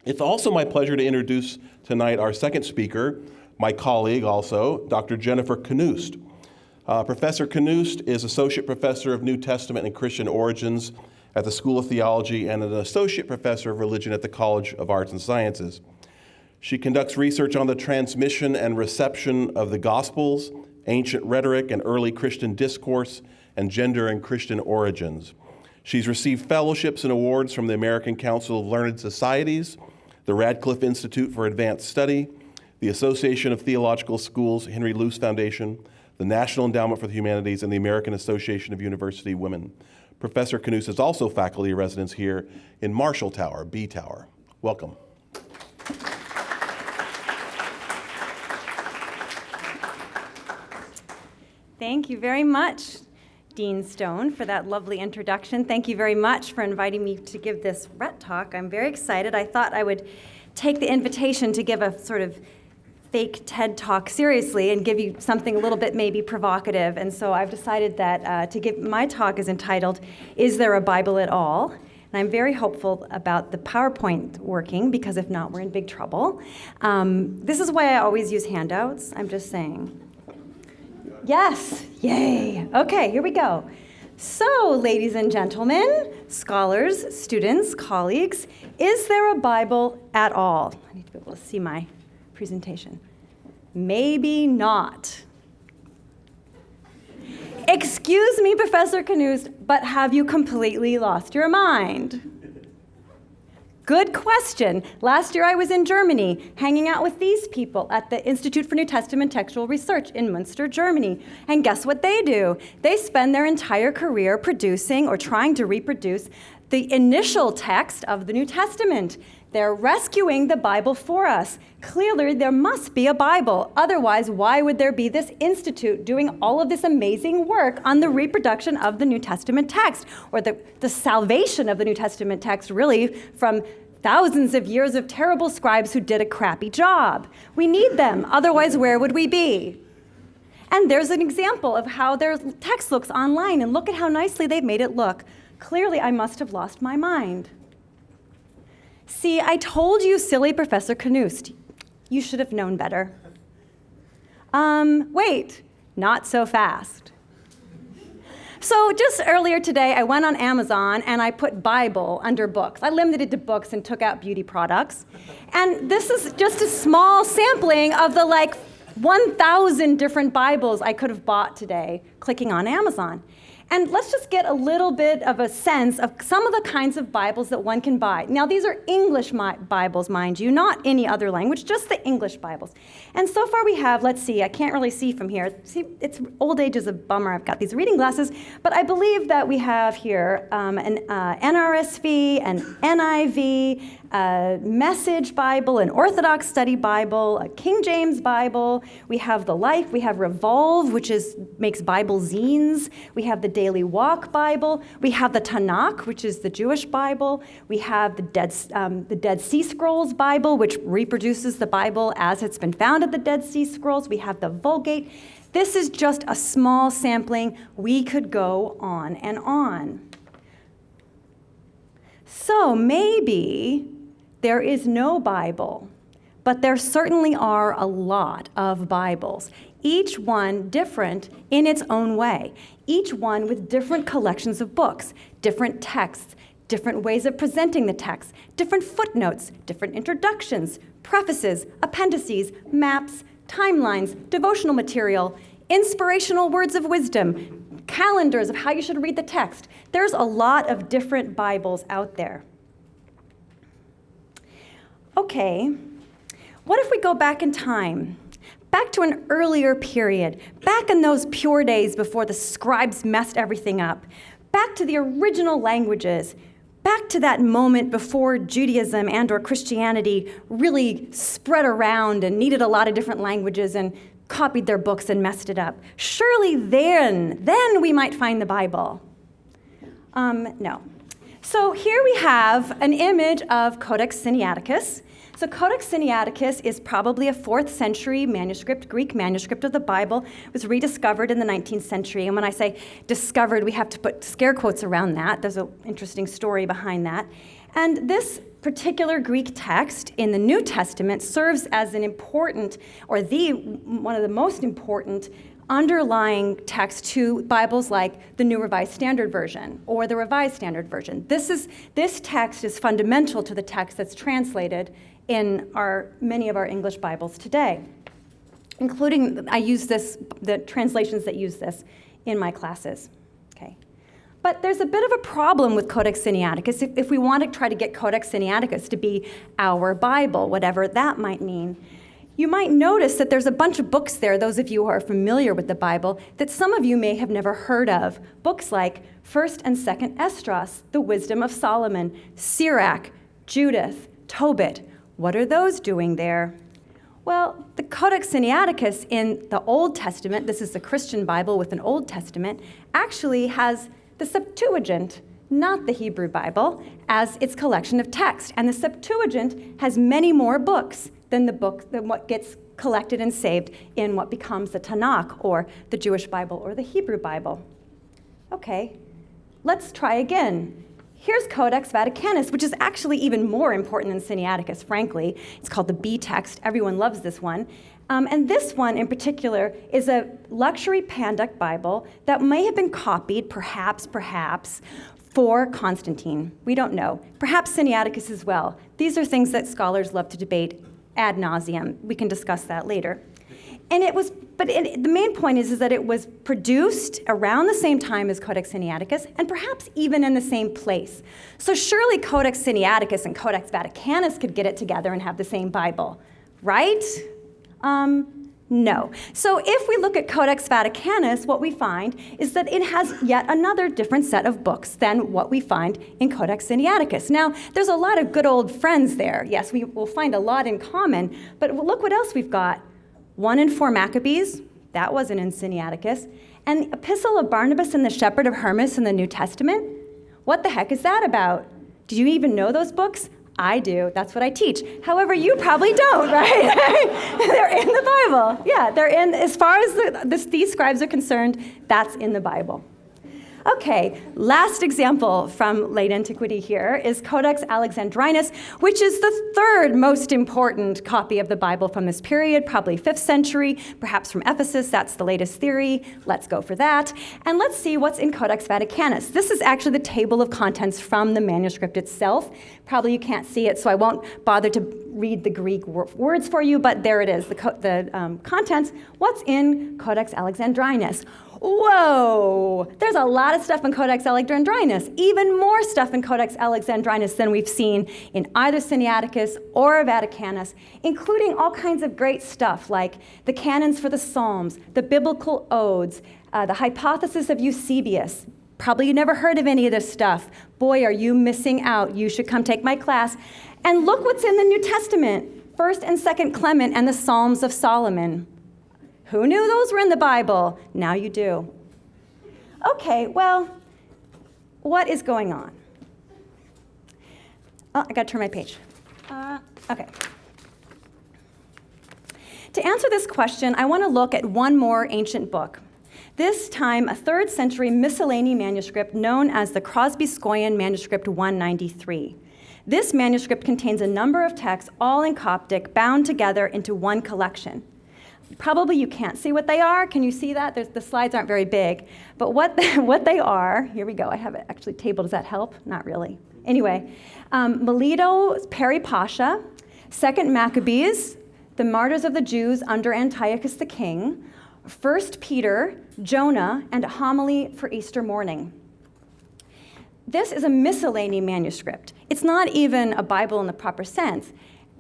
It's also my pleasure to introduce tonight our second speaker, my colleague also, Dr. Jennifer Knust. Professor Knust is Associate Professor of New Testament and Christian Origins at the School of Theology and an Associate Professor of Religion at the College of Arts and Sciences. She conducts research on the transmission and reception of the Gospels, ancient rhetoric and early Christian discourse, and gender and Christian origins. She's received fellowships and awards from the American Council of Learned Societies, the Radcliffe Institute for Advanced Study, the Association of Theological Schools Henry Luce Foundation, the National Endowment for the Humanities, and the American Association of University Women. Professor Knust is also faculty in residence here in Marshall Tower, B Tower. Welcome. Thank you very much, Dean Stone, for that lovely introduction. Thank you very much for inviting me to give this Rhett Talk. I'm very excited. I thought I would take the invitation to give a sort of fake TED Talk seriously and give you something a little bit maybe provocative. And so I've decided that my talk is entitled, Is There a Bible at All? And I'm very hopeful about the PowerPoint working, because if not, we're in big trouble. This is why I always use handouts. I'm just saying. Yes, yay. Okay, here we go. So, ladies and gentlemen, scholars, students, colleagues, is there a Bible at all? I need to be able to see my presentation. Maybe not. Excuse me, Professor Knust, but have you completely lost your mind? Good question. Last year I was in Germany, hanging out with these people at the Institute for New Testament Textual Research in Münster, Germany. And guess what they do? They spend their entire career producing or trying to reproduce the initial text of the New Testament. They're rescuing the Bible for us. Clearly, there must be a Bible. Otherwise, why would there be this institute doing all of this amazing work on the reproduction of the New Testament text, or the salvation of the New Testament text, really, from thousands of years of terrible scribes who did a crappy job? We need them. Otherwise, where would we be? And there's an example of how their text looks online, and look at how nicely they've made it look. Clearly, I must have lost my mind. See, I told you, silly Professor Knust. You should have known better. Wait, not so fast. So just earlier today, I went on Amazon and I put Bible under books. I limited it to books and took out beauty products. And this is just a small sampling of the 1,000 different Bibles I could have bought today clicking on Amazon. And let's just get a little bit of a sense of some of the kinds of Bibles that one can buy. Now, these are English Bibles, mind you, not any other language, just the English Bibles. And so far we have, let's see, I can't really see from here. See, old age is a bummer. I've got these reading glasses. But I believe that we have here an NRSV, an NIV, a Message Bible, an Orthodox Study Bible, a King James Bible. We have the Life. We have Revolve, which makes Bible zines. We have the Daily Walk Bible. We have the Tanakh, which is the Jewish Bible. We have the Dead Sea Scrolls Bible, which reproduces the Bible as it's been found at the Dead Sea Scrolls. We have the Vulgate. This is just a small sampling. We could go on and on. So maybe there is no Bible, but there certainly are a lot of Bibles, each one different in its own way, each one with different collections of books, different texts, different ways of presenting the text, different footnotes, different introductions, prefaces, appendices, maps, timelines, devotional material, inspirational words of wisdom, calendars of how you should read the text. There's a lot of different Bibles out there. Okay, what if we go back in time? Back to an earlier period, back in those pure days before the scribes messed everything up, back to the original languages, back to that moment before Judaism and or Christianity really spread around and needed a lot of different languages and copied their books and messed it up. Surely then we might find the Bible. No. So here we have an image of Codex Sinaiticus. So Codex Sinaiticus is probably a 4th century manuscript, Greek manuscript of the Bible. It was rediscovered in the 19th century. And when I say discovered, we have to put scare quotes around that. There's an interesting story behind that. And this particular Greek text in the New Testament serves as an important, or one of the most important underlying text to Bibles like the New Revised Standard Version or the Revised Standard Version. This text is fundamental to the text that's translated in many of our English Bibles today, including the translations that use this in my classes. Okay. But there's a bit of a problem with Codex Sinaiticus if we want to try to get Codex Sinaiticus to be our Bible, whatever that might mean. You might notice that there's a bunch of books there, those of you who are familiar with the Bible, that some of you may have never heard of. Books like 1st and 2nd Esdras, The Wisdom of Solomon, Sirach, Judith, Tobit. What are those doing there? Well, the Codex Sinaiticus in the Old Testament, this is the Christian Bible with an Old Testament, actually has the Septuagint, not the Hebrew Bible, as its collection of text. And the Septuagint has many more books than what gets collected and saved in what becomes the Tanakh, or the Jewish Bible, or the Hebrew Bible. Okay, let's try again. Here's Codex Vaticanus, which is actually even more important than Sinaiticus, frankly. It's called the B text. Everyone loves this one. And this one in particular is a luxury Pandect Bible that may have been copied, perhaps, for Constantine. We don't know. Perhaps Sinaiticus as well. These are things that scholars love to debate ad nauseum. We can discuss that later. And the main point is that it was produced around the same time as Codex Sinaiticus, and perhaps even in the same place. So surely Codex Sinaiticus and Codex Vaticanus could get it together and have the same Bible, right? No. So if we look at Codex Vaticanus, what we find is that it has yet another different set of books than what we find in Codex Sinaiticus. Now, there's a lot of good old friends there. Yes, we will find a lot in common, but look what else we've got. 1 and 4 Maccabees, that wasn't in Sinaiticus, and Epistle of Barnabas and the Shepherd of Hermas in the New Testament. What the heck is that about? Do you even know those books? I do. That's what I teach. However, you probably don't, right? They're in the Bible. Yeah, they're in, as far as these scribes are concerned, that's in the Bible. Okay, last example from late antiquity here is Codex Alexandrinus, which is the third most important copy of the Bible from this period, probably 5th century, perhaps from Ephesus. That's the latest theory. Let's go for that. And let's see what's in Codex Vaticanus. This is actually the table of contents from the manuscript itself. Probably you can't see it, so I won't bother to read the Greek words for you, but there it is, the contents. What's in Codex Alexandrinus? Whoa! There's a lot of stuff in Codex Alexandrinus, even more stuff in Codex Alexandrinus than we've seen in either Sinaiticus or Vaticanus, including all kinds of great stuff like the canons for the Psalms, the biblical odes, the hypothesis of Eusebius. Probably you never heard of any of this stuff. Boy, are you missing out. You should come take my class. And look what's in the New Testament, 1st and 2nd Clement and the Psalms of Solomon. Who knew those were in the Bible? Now you do. Okay, well, what is going on? Oh, I gotta turn my page. Okay. To answer this question, I want to look at one more ancient book. This time, a 3rd century miscellany manuscript known as the Crosby-Scoian Manuscript 193. This manuscript contains a number of texts, all in Coptic, bound together into one collection. Probably you can't see what they are. Can you see that? The slides aren't very big. But what they are, here we go. I have it actually tabled. Does that help? Not really. Anyway, Melito Peri Pasha, 2nd Maccabees, the Martyrs of the Jews under Antiochus the king, 1 Peter, Jonah, and a homily for Easter morning. This is a miscellany manuscript. It's not even a Bible in the proper sense.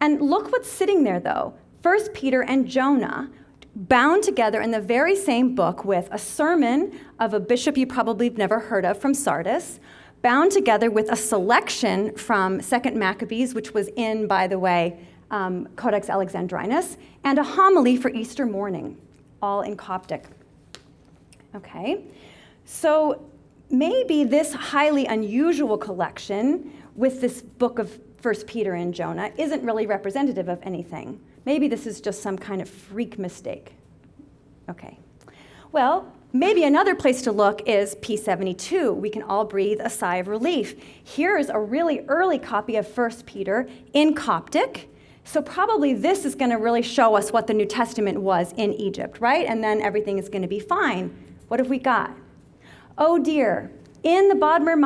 And look what's sitting there, though. 1 Peter and Jonah, bound together in the very same book with a sermon of a bishop you probably have never heard of from Sardis, bound together with a selection from 2nd Maccabees, which was in, by the way, Codex Alexandrinus, and a homily for Easter morning, all in Coptic. Okay, so maybe this highly unusual collection with this book of 1 Peter and Jonah isn't really representative of anything. Maybe this is just some kind of freak mistake. Okay. Well, maybe another place to look is P72. We can all breathe a sigh of relief. Here is a really early copy of 1 Peter in Coptic. So probably this is going to really show us what the New Testament was in Egypt, right? And then everything is going to be fine. What have we got? Oh dear. In the Bodmer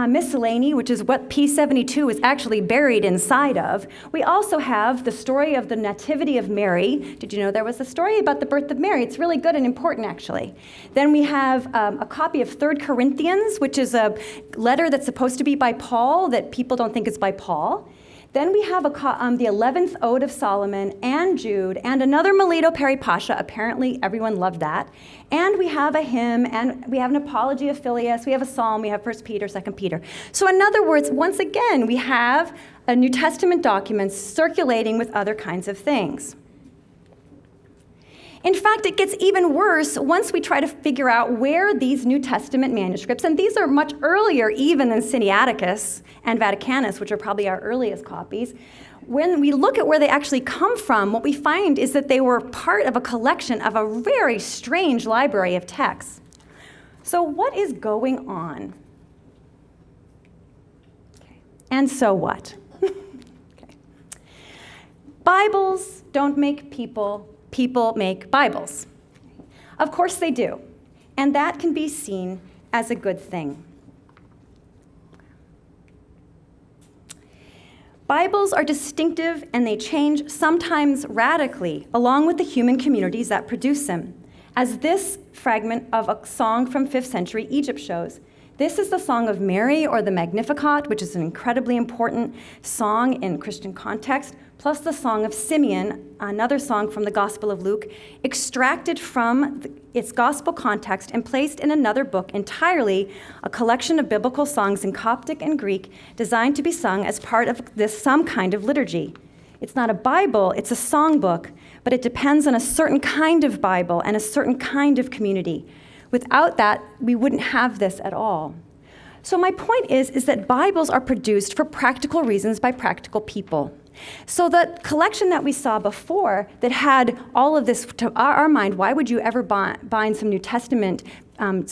Miscellany, which is what P72 is actually buried inside of, we also have the story of the Nativity of Mary. Did you know there was a story about the birth of Mary? It's really good and important, actually. Then we have a copy of 3 Corinthians, which is a letter that's supposed to be by Paul that people don't think is by Paul. Then we have the 11th Ode of Solomon and Jude and another Melito Peri Pasha. Apparently, everyone loved that. And we have a hymn, and we have an Apology of Phileas. We have a psalm. We have 1 Peter, 2 Peter. So in other words, once again, we have a New Testament documents circulating with other kinds of things. In fact, it gets even worse once we try to figure out where these New Testament manuscripts, and these are much earlier even than Sinaiticus and Vaticanus, which are probably our earliest copies. When we look at where they actually come from, what we find is that they were part of a collection of a very strange library of texts. So what is going on? Okay. And so what? Okay. Bibles don't make people. People make Bibles. Of course they do, and that can be seen as a good thing. Bibles are distinctive and they change, sometimes radically, along with the human communities that produce them, as this fragment of a song from 5th century Egypt shows. This is the Song of Mary, or the Magnificat, which is an incredibly important song in Christian context, plus the Song of Simeon, another song from the Gospel of Luke, extracted from its gospel context and placed in another book entirely, a collection of biblical songs in Coptic and Greek designed to be sung as part of some kind of liturgy. It's not a Bible, it's a songbook, but it depends on a certain kind of Bible and a certain kind of community. Without that, we wouldn't have this at all. So my point is that Bibles are produced for practical reasons by practical people. So the collection that we saw before that had all of this to our mind, why would you ever bind some New Testament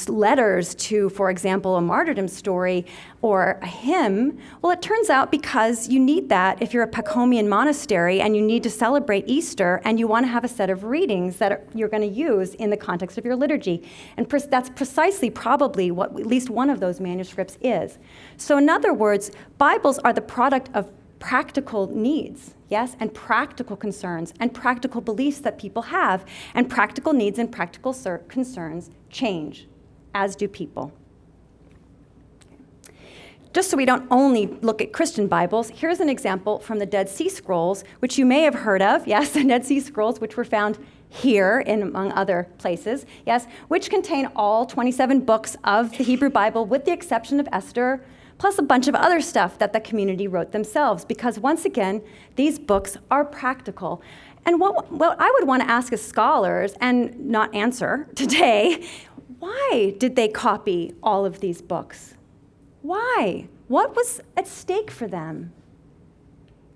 letters to, for example, a martyrdom story or a hymn? Well, it turns out because you need that if you're a Pachomian monastery and you need to celebrate Easter and you want to have a set of readings that you're going to use in the context of your liturgy. And that's precisely probably what at least one of those manuscripts is. So in other words, Bibles are the product of practical needs, yes, and practical concerns and practical beliefs that people have, and practical needs and practical concerns change, as do people. Just so we don't only look at Christian Bibles, here's an example from the Dead Sea Scrolls, which you may have heard of, yes, the Dead Sea Scrolls, which were found here, in among other places, yes, which contain all 27 books of the Hebrew Bible, with the exception of Esther, plus a bunch of other stuff that the community wrote themselves, because once again, these books are practical. And what I would want to ask as scholars, and not answer today, why did they copy all of these books? Why? What was at stake for them?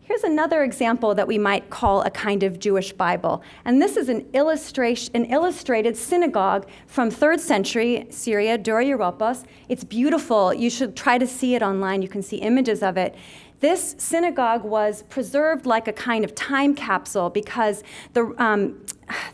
Here's another example that we might call a kind of Jewish Bible. And this is an illustrated synagogue from 3rd century Syria, Dura Europos. It's beautiful. You should try to see it online. You can see images of it. This synagogue was preserved like a kind of time capsule because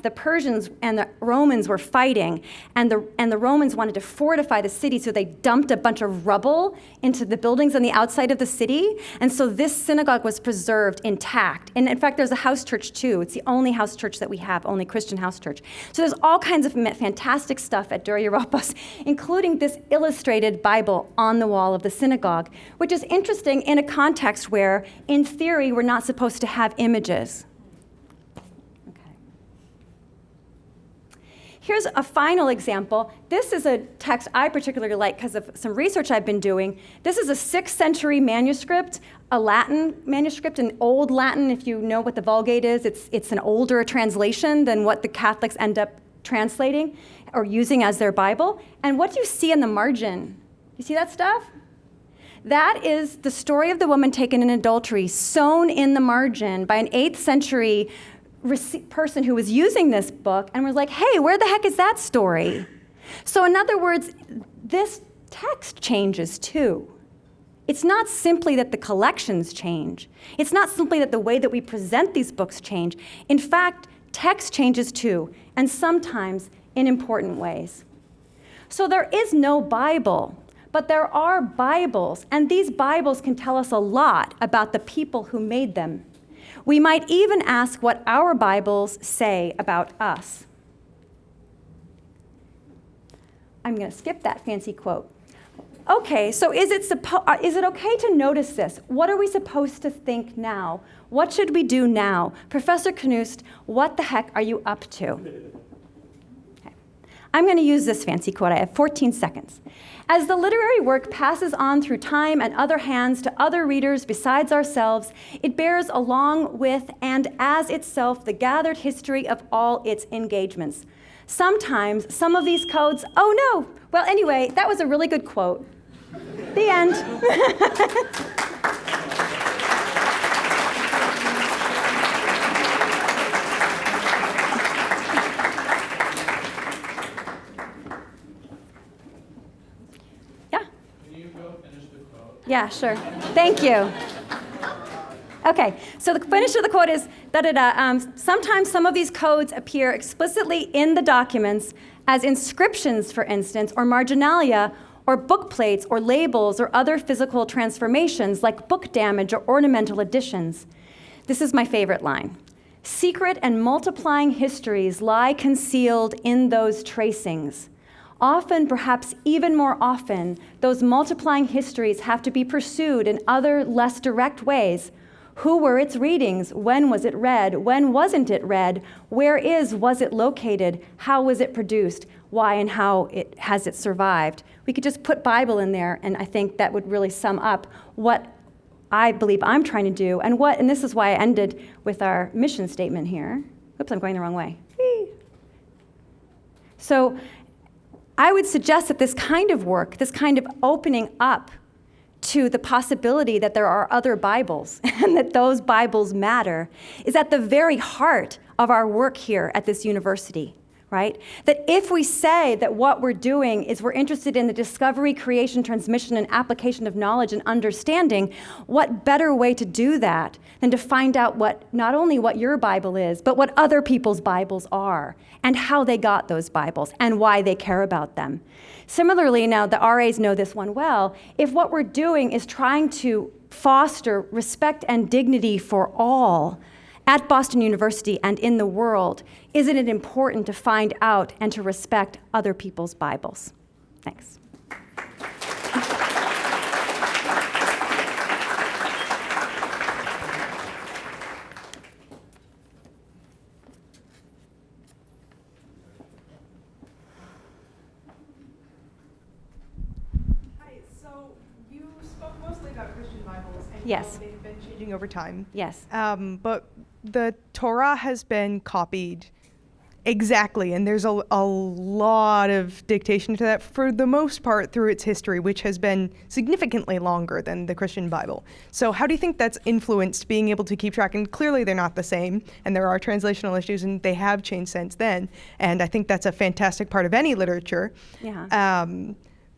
the Persians and the Romans were fighting, and the Romans wanted to fortify the city, so they dumped a bunch of rubble into the buildings on the outside of the city, and so this synagogue was preserved intact. And in fact, there's a house church too. It's the only house church that we have, only Christian house church. So there's all kinds of fantastic stuff at Dura Europos, including this illustrated Bible on the wall of the synagogue, which is interesting in a context where, in theory, we're not supposed to have images. Here's a final example. This is a text I particularly like because of some research I've been doing. This is a 6th century manuscript, a Latin manuscript, an old Latin. If you know what the Vulgate is, it's an older translation than what the Catholics end up translating or using as their Bible. And what do you see in the margin? You see that stuff? That is the story of the woman taken in adultery, sewn in the margin by an 8th century person who was using this book and was like, hey, where the heck is that story? So in other words, this text changes too. It's not simply that the collections change. It's not simply that the way that we present these books change. In fact, text changes too, and sometimes in important ways. So there is no Bible, but there are Bibles, and these Bibles can tell us a lot about the people who made them. We might even ask what our Bibles say about us. I'm going to skip that fancy quote. Okay, so is it okay to notice this? What are we supposed to think now? What should we do now? Professor Knust, what the heck are you up to? Okay. I'm going to use this fancy quote. I have 14 seconds. As the literary work passes on through time and other hands to other readers besides ourselves, it bears along with and as itself the gathered history of all its engagements. Sometimes some of these codes, oh no! Well, anyway, that was a really good quote. The end. Yeah? Can you go finish the quote? Yeah, sure. Thank you. Okay, so the finish of the quote is, sometimes some of these codes appear explicitly in the documents as inscriptions, for instance, or marginalia, or book plates, or labels, or other physical transformations like book damage or ornamental additions. This is my favorite line. Secret and multiplying histories lie concealed in those tracings. Often, perhaps even more often, those multiplying histories have to be pursued in other, less direct ways. Who were its readings? When was it read? When wasn't it read? Was it located? How was it produced? Why and how has it survived? We could just put Bible in there, and I think that would really sum up what I believe I'm trying to do, and this is why I ended with our mission statement here. Oops, I'm going the wrong way. Whee! So I would suggest that this kind of work, this kind of opening up to the possibility that there are other Bibles and that those Bibles matter, is at the very heart of our work here at this university, right? That if we say that what we're doing is we're interested in the discovery, creation, transmission, and application of knowledge and understanding, what better way to do that than to find out not only what your Bible is, but what other people's Bibles are, and how they got those Bibles, and why they care about them. Similarly, now the RAs know this one well, if what we're doing is trying to foster respect and dignity for all at Boston University and in the world, isn't it important to find out and to respect other people's Bibles? Thanks. Yes. They've been changing over time. Yes. But the Torah has been copied exactly, and there's a lot of dictation to that for the most part through its history, which has been significantly longer than the Christian Bible. So how do you think that's influenced being able to keep track? And clearly they're not the same, and there are translational issues, and they have changed since then. And I think that's a fantastic part of any literature. Yeah.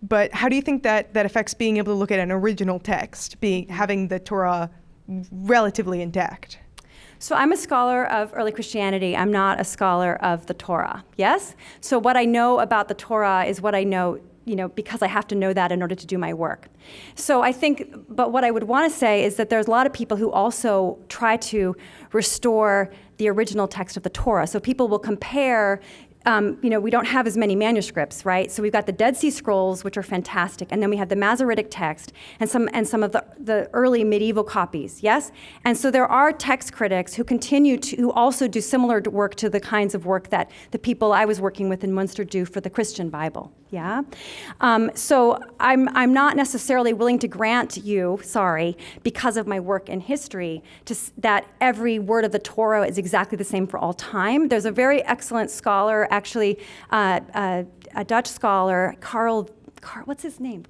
But how do you think that affects being able to look at an original text, having the Torah relatively intact? So I'm a scholar of early Christianity. I'm not a scholar of the Torah, yes? So what I know about the Torah is what I know, because I have to know that in order to do my work. So I think, but what I would want to say is that there's a lot of people who also try to restore the original text of the Torah. So people will compare. We don't have as many manuscripts, right? So we've got the Dead Sea Scrolls, which are fantastic, and then we have the Masoretic text and some of the early medieval copies, yes? And so there are text critics who also do similar work to the kinds of work that the people I was working with in Munster do for the Christian Bible, yeah? So I'm not necessarily willing to grant you, because of my work in history, that every word of the Torah is exactly the same for all time. There's a very excellent scholar, actually, a Dutch scholar, Carl, what's his name?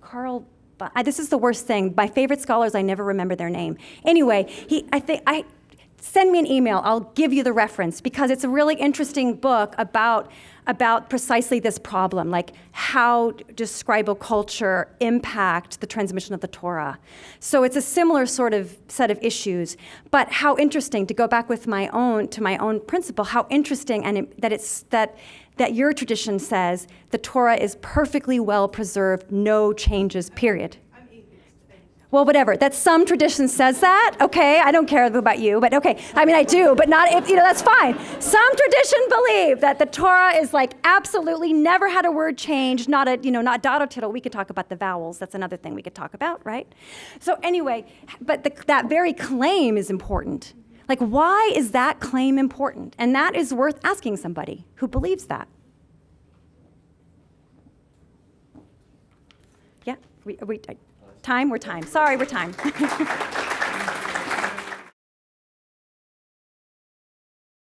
This is the worst thing. My favorite scholars, I never remember their name. Anyway, send me an email. I'll give you the reference because it's a really interesting book about precisely this problem, like how does scribal culture impact the transmission of the Torah? So it's a similar sort of set of issues, but how interesting, to go back with my own principle, how interesting that your tradition says the Torah is perfectly well preserved, no changes, period. Well, whatever. That some tradition says that, okay? I don't care about you, but okay. I mean, I do, but not if, that's fine. Some tradition believe that the Torah is like absolutely never had a word change, not dot or tittle. We could talk about the vowels. That's another thing we could talk about, right? So anyway, but that very claim is important. Like, why is that claim important? And that is worth asking somebody who believes that. Yeah, Time? We're time. Sorry, we're time.